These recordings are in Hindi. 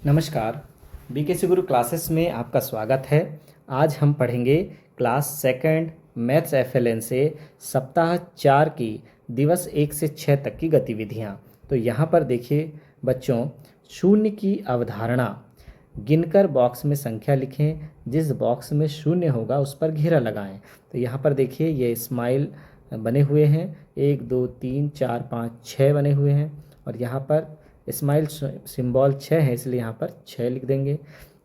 नमस्कार। बीकेसी गुरु क्लासेस में आपका स्वागत है। आज हम पढ़ेंगे क्लास सेकंड मैथ्स एफएलएन से सप्ताह 4 की दिवस 1 से 6 तक की गतिविधियाँ। तो यहाँ पर देखिए बच्चों, शून्य की अवधारणा गिनकर बॉक्स में संख्या लिखें। जिस बॉक्स में शून्य होगा उस पर घेरा लगाएं। तो यहाँ पर देखिए ये स्माइल बने हुए हैं, 1 2 3 4 5 6 बने हुए हैं और यहाँ पर स्माइल सिंबल 6 है इसलिए यहाँ पर 6 लिख देंगे।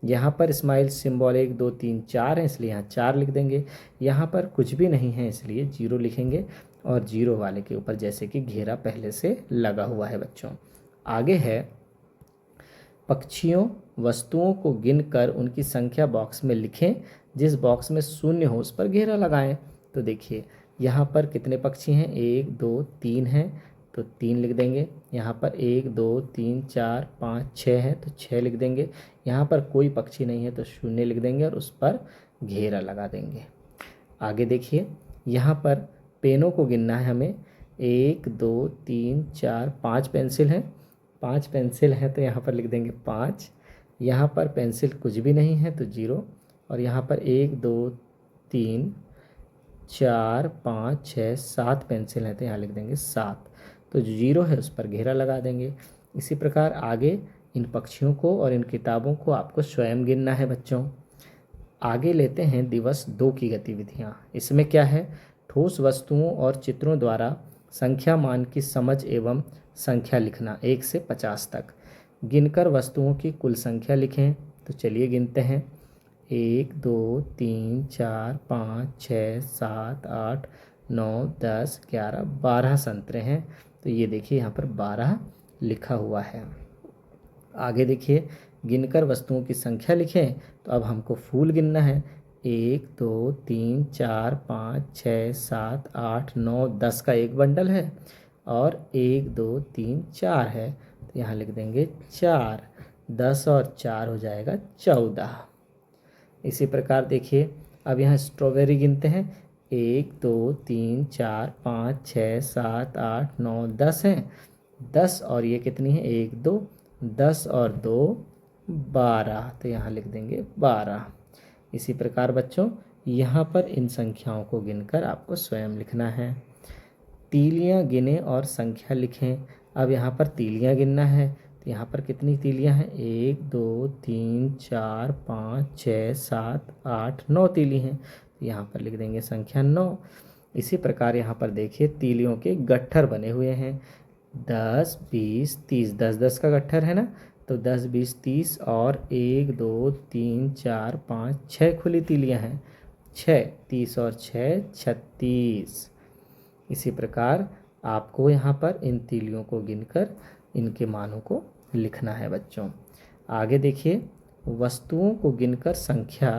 यहाँ पर स्माइल सिंबल 1 2 3 4 है इसलिए यहाँ 4 लिख देंगे। यहाँ पर कुछ भी नहीं है इसलिए 0 लिखेंगे और 0 वाले के ऊपर जैसे कि घेरा पहले से लगा हुआ है बच्चों। आगे है पक्षियों वस्तुओं को गिनकर उनकी संख्या बॉक्स में लिखें। जिस बॉक्स में शून्य हो उस पर घेरा लगाएं। तो देखिए यहाँ पर कितने पक्षी हैं, 1 2 3 हैं तो 3 लिख देंगे। यहाँ पर 1 2 3 4 5 6 है तो 6 लिख देंगे। यहाँ पर कोई पक्षी नहीं है तो 0 लिख देंगे और उस पर घेरा लगा देंगे। आगे देखिए यहाँ पर पेनों को गिनना है हमें। 1 2 3 4 5 पेंसिल हैं। 5 पेंसिल हैं तो यहाँ पर लिख देंगे 5। यहाँ पर पेंसिल कुछ भी नहीं है तो 0 और यहाँ पर 1 2 3 4 5 6 7 पेंसिल हैं तो यहाँ लिख देंगे 7। तो जो 0 है उस पर घेरा लगा देंगे। इसी प्रकार आगे इन पक्षियों को और इन किताबों को आपको स्वयं गिनना है बच्चों। आगे लेते हैं दिवस 2 की गतिविधियाँ। इसमें क्या है, ठोस वस्तुओं और चित्रों द्वारा संख्या मान की समझ एवं संख्या लिखना 1 से 50 तक। गिनकर वस्तुओं की कुल संख्या लिखें। तो चलिए गिनते हैं। 1 2 3 4 5 6 7 8 9 10 11 12 संतरे हैं तो ये देखिए यहाँ पर 12 लिखा हुआ है। आगे देखिए गिनकर वस्तुओं की संख्या लिखें। तो अब हमको फूल गिनना है। 1 2 3 4 5 6 7 8 9 10 का एक बंडल है और 1 2 3 4 है तो यहाँ लिख देंगे 4। 10 और 4 हो जाएगा 14। इसी प्रकार देखिए अब यहाँ स्ट्रॉबेरी गिनते हैं। 1 2 3 4 5 6 7 8 9 10 हैं। 10 और ये कितनी है, 1 2, 10 और 2 12 तो यहाँ लिख देंगे 12। इसी प्रकार बच्चों यहाँ पर इन संख्याओं को गिनकर आपको स्वयं लिखना है। तीलियाँ गिने और संख्या लिखें। अब यहाँ पर तीलियाँ गिनना है तो यहाँ पर कितनी तीलियाँ हैं, 1 2 3 4 5 6 7 8 9 तीली हैं तो यहाँ पर लिख देंगे संख्या 9। इसी प्रकार यहाँ पर देखिए तीलियों के गट्ठर बने हुए हैं। 10 20 30, 10 10 का गट्ठर है ना, तो 10 20 30 और 1 2 3 4 5 6 खुली तीलियाँ हैं। 6 30 और 6 36। इसी प्रकार आपको यहाँ पर इन तीलियों को गिनकर इनके मानों को लिखना है बच्चों। आगे देखिए वस्तुओं को गिनकर संख्या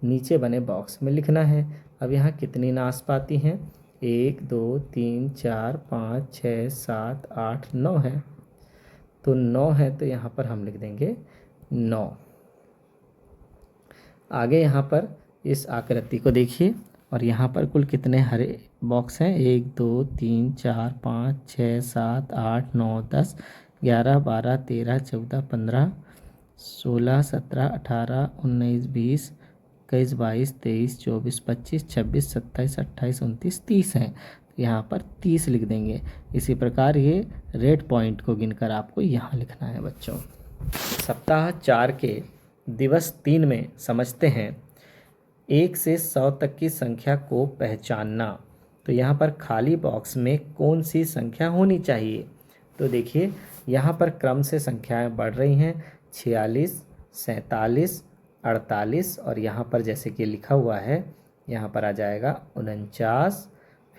नीचे बने बॉक्स में लिखना है। अब यहाँ कितनी नाशपाती हैं, 1 2 3 4 5 6 7 8 9 है तो 9 है तो यहाँ पर हम लिख देंगे 9। आगे यहाँ पर इस आकृति को देखिए और यहाँ पर कुल कितने हरे बॉक्स हैं, 1 2 3 4 5 6 7 8 9 10 11 12 13 14 15 16 17 18 19 20 21 22 23 24 25 26 27 28 29 30 हैं तो यहाँ पर 30 लिख देंगे। इसी प्रकार ये रेड पॉइंट को गिनकर आपको यहाँ लिखना है बच्चों। सप्ताह 4 के दिवस 3 में समझते हैं 1 से 100 तक की संख्या को पहचानना। तो यहाँ पर खाली बॉक्स में कौन सी संख्या होनी चाहिए। तो देखिए यहाँ पर क्रम से संख्याएं बढ़ रही हैं, 46 47 48 और यहाँ पर जैसे कि लिखा हुआ है यहाँ पर आ जाएगा 49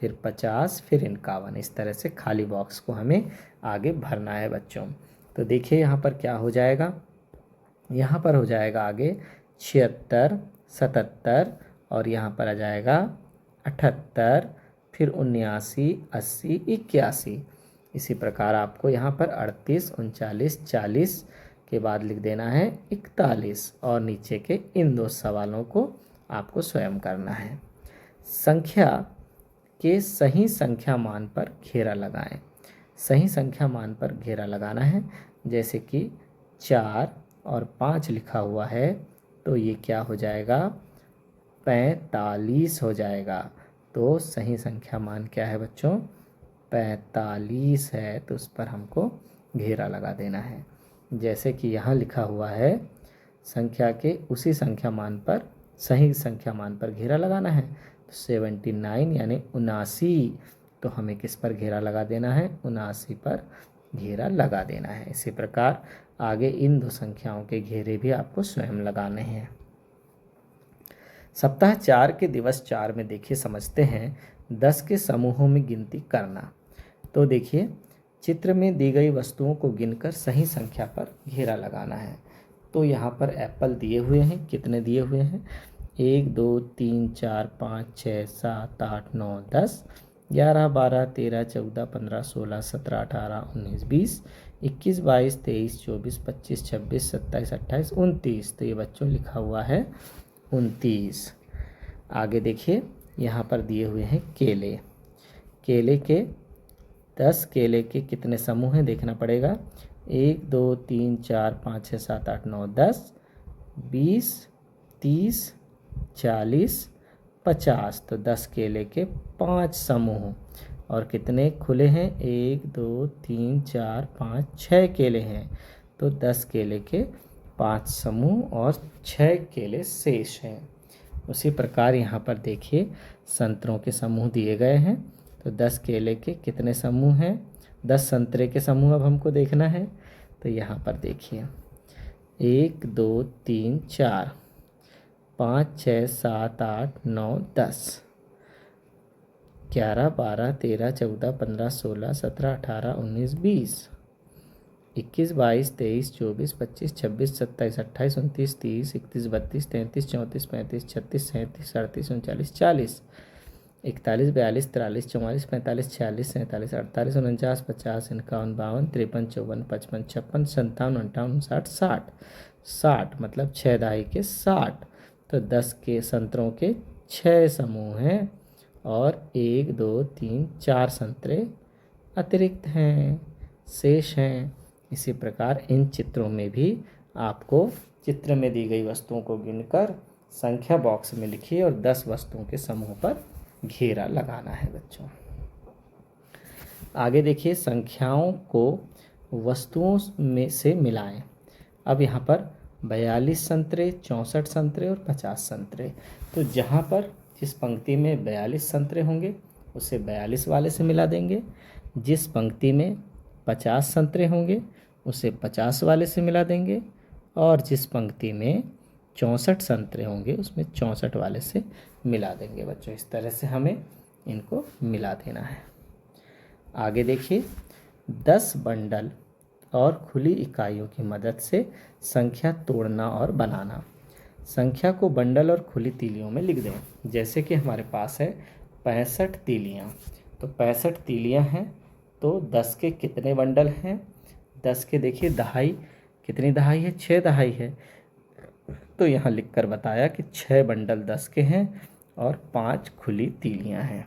फिर 50 फिर 51। इस तरह से खाली बॉक्स को हमें आगे भरना है बच्चों। तो देखिए यहाँ पर क्या हो जाएगा, यहाँ पर हो जाएगा आगे 76 77 और यहाँ पर आ जाएगा 78 फिर 79 80 81। इसी प्रकार आपको यहाँ पर 38 39 40 के बाद लिख देना है 41 और नीचे के इन 2 सवालों को आपको स्वयं करना है। संख्या के सही संख्या मान पर घेरा लगाएं। सही संख्या मान पर घेरा लगाना है जैसे कि 4 और 5 लिखा हुआ है तो ये क्या हो जाएगा, 45 हो जाएगा। तो सही संख्या मान क्या है बच्चों, 45 है। तो उस पर हमको घेरा लगा देना है। जैसे कि यहाँ लिखा हुआ है संख्या के उसी संख्या मान पर, सही संख्या मान पर घेरा लगाना है। तो 79 यानी 79, तो हमें किस पर घेरा लगा देना है, 79 पर घेरा लगा देना है। इसी प्रकार आगे इन दो संख्याओं के घेरे भी आपको स्वयं लगाने हैं। सप्ताह 4 के दिवस 4 में देखिए समझते हैं 10 के समूहों में गिनती करना। तो देखिए चित्र में दी गई वस्तुओं को गिनकर सही संख्या पर घेरा लगाना है। तो यहाँ पर एप्पल दिए हुए हैं, कितने दिए हुए हैं, 1 2 3 4 5 6 7 8 9 10 11 12 13 14 15 16 17 18 19 20 21 22 23 24 25 26 27 28 29। तो ये बच्चों लिखा हुआ है 29। आगे देखिए यहाँ पर दिए हुए हैं केले। केले के 10 केले के कितने समूह हैं देखना पड़ेगा, 1 2 3 4 5 6 7 8 9 10 20 30 40 50। तो 10 केले के 5 समूह, और कितने खुले हैं, 1 2 3 4 5 6 केले हैं। तो 10 केले के 5 समूह और 6 केले शेष हैं। उसी प्रकार यहाँ पर देखिए संतरों के समूह दिए गए हैं। तो 10 केले के कितने समूह हैं, 10 संतरे के समूह अब हमको देखना है। तो यहाँ पर देखिए 1 2 3 4 5 6 7 8 9 10 11 12 13 14 15 16 17 18 19 20 21 22 23 24 25 26 27 28 29 30 31 32 33 34 35 36 37 38 39 40 41 42 43 44 45 46 47 48 49 50 51 52 53 54 55 56 57 58 59 60 60 मतलब 6 दहाई के 60। तो 10 के संतरों के 6 समूह हैं और 1 2 3 4 संतरे अतिरिक्त हैं, शेष हैं। इसी प्रकार इन चित्रों में भी आपको चित्र में दी गई वस्तुओं को गिनकर संख्या बॉक्स में लिखिए और 10 वस्तुओं के समूह पर घेरा लगाना है बच्चों। आगे देखिए संख्याओं को वस्तुओं में से मिलाएं। अब यहाँ पर 42 संतरे, 64 संतरे और 50 संतरे। तो जहाँ पर जिस पंक्ति में 42 संतरे होंगे उसे 42 वाले से मिला देंगे, जिस पंक्ति में 50 संतरे होंगे उसे 50 वाले से मिला देंगे, और जिस पंक्ति में 64 संतरे होंगे उसमें 64 वाले से मिला देंगे बच्चों। इस तरह से हमें इनको मिला देना है। आगे देखिए 10 बंडल और खुली इकाइयों की मदद से संख्या तोड़ना और बनाना। संख्या को बंडल और खुली तीलियों में लिख दें। जैसे कि हमारे पास है 65 तीलियाँ, तो 65 तीलियाँ हैं। तो 10 के कितने बंडल हैं, 10 के देखिए दहाई, कितनी दहाई है, 6 दहाई है। तो यहाँ लिखकर बताया कि 6 बंडल 10 के हैं और 5 खुली तीलियाँ हैं।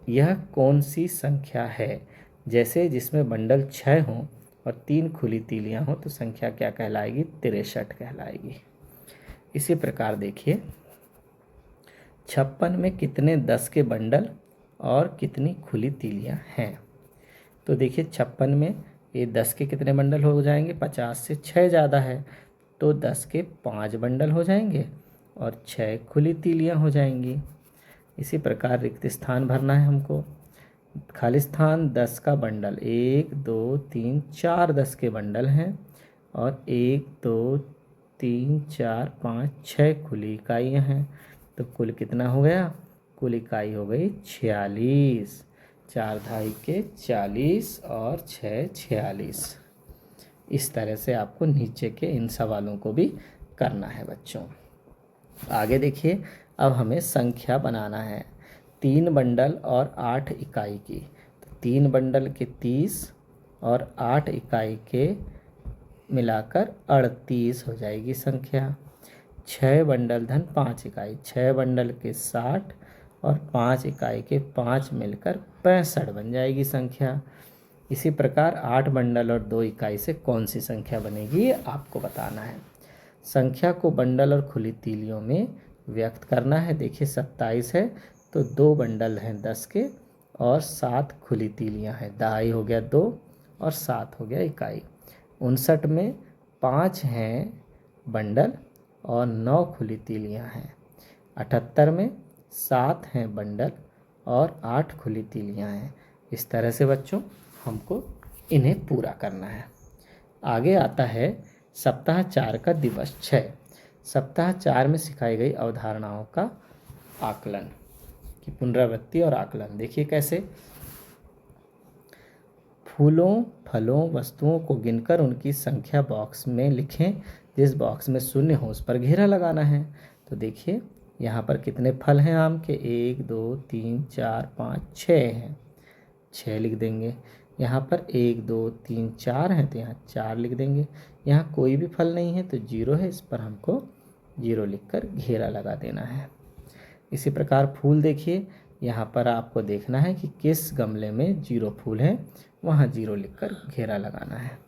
यह कौन सी संख्या है, जैसे जिसमें बंडल 6 हों और 3 खुली तीलियाँ हों तो संख्या क्या कहलाएगी, 63 कहलाएगी। इसी प्रकार देखिए 56 में कितने 10 के बंडल और कितनी खुली तीलियाँ हैं। तो देखिए 56 में ये 10 के कितने बंडल हो जाएंगे, 50 से 6 ज़्यादा है तो 10 के 5 बंडल हो जाएंगे और 6 खुली तीलियाँ हो जाएंगी। इसी प्रकार रिक्त स्थान भरना है हमको। खाली स्थान 10 का बंडल, 1 2 3 4 10 के बंडल हैं और 1 2 3 4 5 6 खुली इकाइयाँ हैं। तो कुल कितना हो गया, कुल इकाई हो गई 46। 4 दहाई के 40 और 6 46। इस तरह से आपको नीचे के इन सवालों को भी करना है बच्चों। आगे देखिए अब हमें संख्या बनाना है 3 बंडल और 8 इकाई की। तो 3 बंडल के 30 और 8 इकाई के मिलाकर 38 हो जाएगी संख्या। 6 बंडल धन 5 इकाई, 6 बंडल के 60 और 5 इकाई के 5 मिलकर 65 बन जाएगी संख्या। इसी प्रकार 8 बंडल और 2 इकाई से कौन सी संख्या बनेगी ये आपको बताना है। संख्या को बंडल और खुली तीलियों में व्यक्त करना है। देखिए 27 है तो 2 बंडल हैं 10 के और 7 खुली तीलियां हैं। दहाई हो गया 2 और 7 हो गया इकाई। 59 में 5 हैं बंडल और 9 खुली तीलियां हैं। 78 में 7 हैं बंडल और 8 खुली तीलियां हैं। इस तरह से बच्चों हमको इन्हें पूरा करना है। आगे आता है सप्ताह 4 का दिवस 6। सप्ताह 4 में सिखाई गई अवधारणाओं का आकलन की पुनरावृत्ति और आकलन। देखिए कैसे। फूलों, फलों, वस्तुओं को गिनकर उनकी संख्या बॉक्स में लिखें। जिस बॉक्स में शून्य हो उस पर घेरा लगाना है। तो देखिए यहाँ पर कितने फल हैं आम के, 1 2 3 4 5 6 हैं, 6 लिख देंगे। यहाँ पर 1 2 3 4 हैं तो यहाँ 4 लिख देंगे। यहाँ कोई भी फल नहीं है तो 0 है, इस पर हमको 0 लिखकर घेरा लगा देना है। इसी प्रकार फूल देखिए, यहाँ पर आपको देखना है कि किस गमले में 0 फूल हैं, वहाँ 0 लिखकर घेरा लगाना है।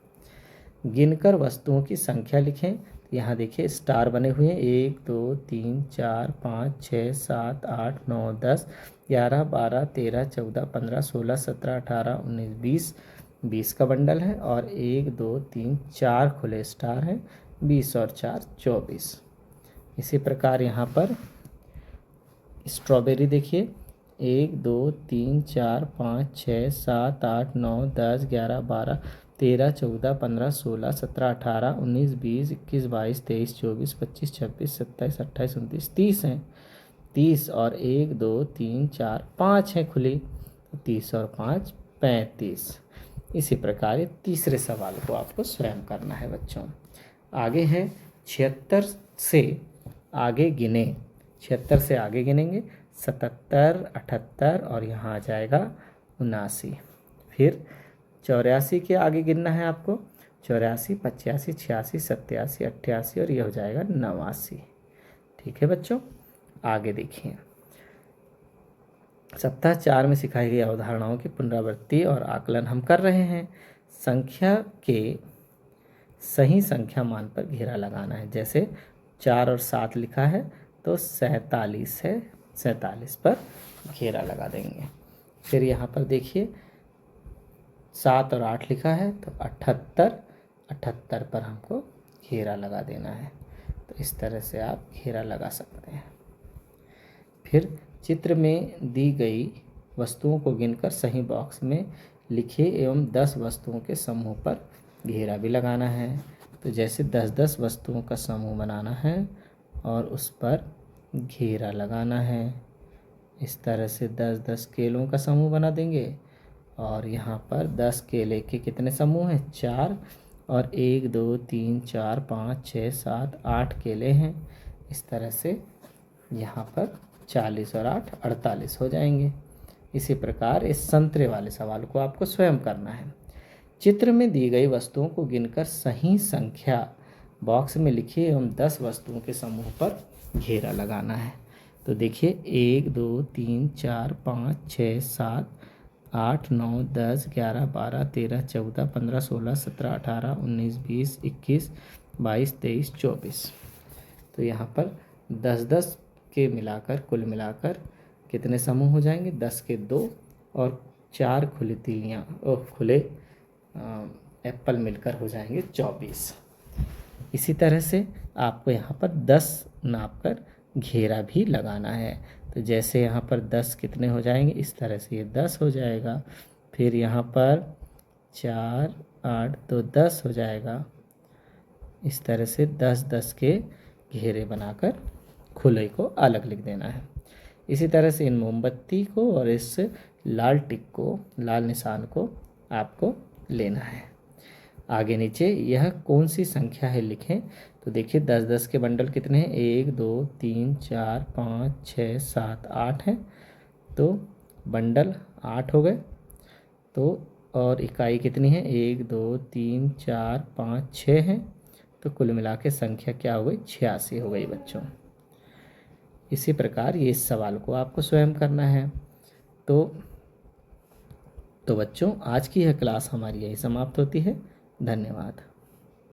गिनकर वस्तुओं की संख्या लिखें। यहाँ देखिए स्टार बने हुए हैं, 1 2 3 4 5 6 7 8 9 10 11 12 13 14 15 16 17 18 19 20 20 का बंडल है और 1 2 3 4 खुले स्टार हैं, 20 और 4 24। इसी प्रकार यहाँ पर स्ट्रॉबेरी देखिए, 1 2 3 4 5 6 7 8 9 10 11 12 13 14 15 16 17 18 19 20 21 22 23 24 25 26 27 28 29 30 हैं। 30 और 1 2 3 4 5 हैं खुली, 30 और 5 35। इसी प्रकार ये तीसरे सवाल को आपको स्वयं करना है बच्चों। आगे है 76 से आगे गिने। 76 से आगे गिनेंगे 77 78 और यहाँ आ जाएगा 79। फिर 84 के आगे गिनना है आपको, 84 85 86 87 88 और ये हो जाएगा 89। ठीक है बच्चों, आगे देखिए। सप्ताह 4 में सिखाई गई अवधारणाओं की पुनरावृत्ति और आकलन हम कर रहे हैं। संख्या के सही संख्या मान पर घेरा लगाना है। जैसे 4 और 7 लिखा है तो 47 है, 47 पर घेरा लगा देंगे। फिर यहाँ पर देखिए 7 और 8 लिखा है तो 78, 78 पर हमको घेरा लगा देना है। तो इस तरह से आप घेरा लगा सकते हैं। फिर चित्र में दी गई वस्तुओं को गिनकर सही बॉक्स में लिखिए एवं 10 वस्तुओं के समूह पर घेरा भी लगाना है। तो जैसे 10-10 वस्तुओं का समूह बनाना है और उस पर घेरा लगाना है। इस तरह से 10-10 केलों का समूह बना देंगे और यहाँ पर 10 केले के कितने समूह हैं, 4 और 1 2 3 4 5 6 7 8 केले हैं। इस तरह से यहाँ पर 40 और 8 48 हो जाएंगे। इसी प्रकार इस संतरे वाले सवाल को आपको स्वयं करना है। चित्र में दी गई वस्तुओं को गिनकर सही संख्या बॉक्स में लिखिए एवं 10 वस्तुओं के समूह पर घेरा लगाना है। तो देखिए 1 2 3 4 5 6 7 8 9 10 11 12 13 14 15 16 17 18 19 20 21 22 23 24। तो यहाँ पर 10-10 के मिलाकर कुल मिलाकर कितने समूह हो जाएंगे, 10 के 2 और 4 खुली तीलियाँ और खुले एप्पल मिलकर हो जाएंगे 24। इसी तरह से आपको यहाँ पर 10 नापकर घेरा भी लगाना है। तो जैसे यहाँ पर 10 कितने हो जाएंगे, इस तरह से ये 10 हो जाएगा। फिर यहाँ पर 4 8 तो 10 हो जाएगा। इस तरह से 10-10 के घेरे बनाकर खुले को अलग लिख देना है। इसी तरह से इन मोमबत्ती को और इस लाल टिक को, लाल निशान को आपको लेना है। आगे नीचे यह कौन सी संख्या है लिखें। तो देखिए 10-10 के बंडल कितने हैं, 1 2 3 4 5 6 7 8 हैं। तो बंडल 8 हो गए। तो और इकाई कितनी है, 1 2 3 4 5 6 हैं। तो कुल मिला के संख्या क्या हो गई, 86 हो गई बच्चों। इसी प्रकार ये इस सवाल को आपको स्वयं करना है। तो तो बच्चों आज की यह क्लास हमारी यही समाप्त होती है। धन्यवाद।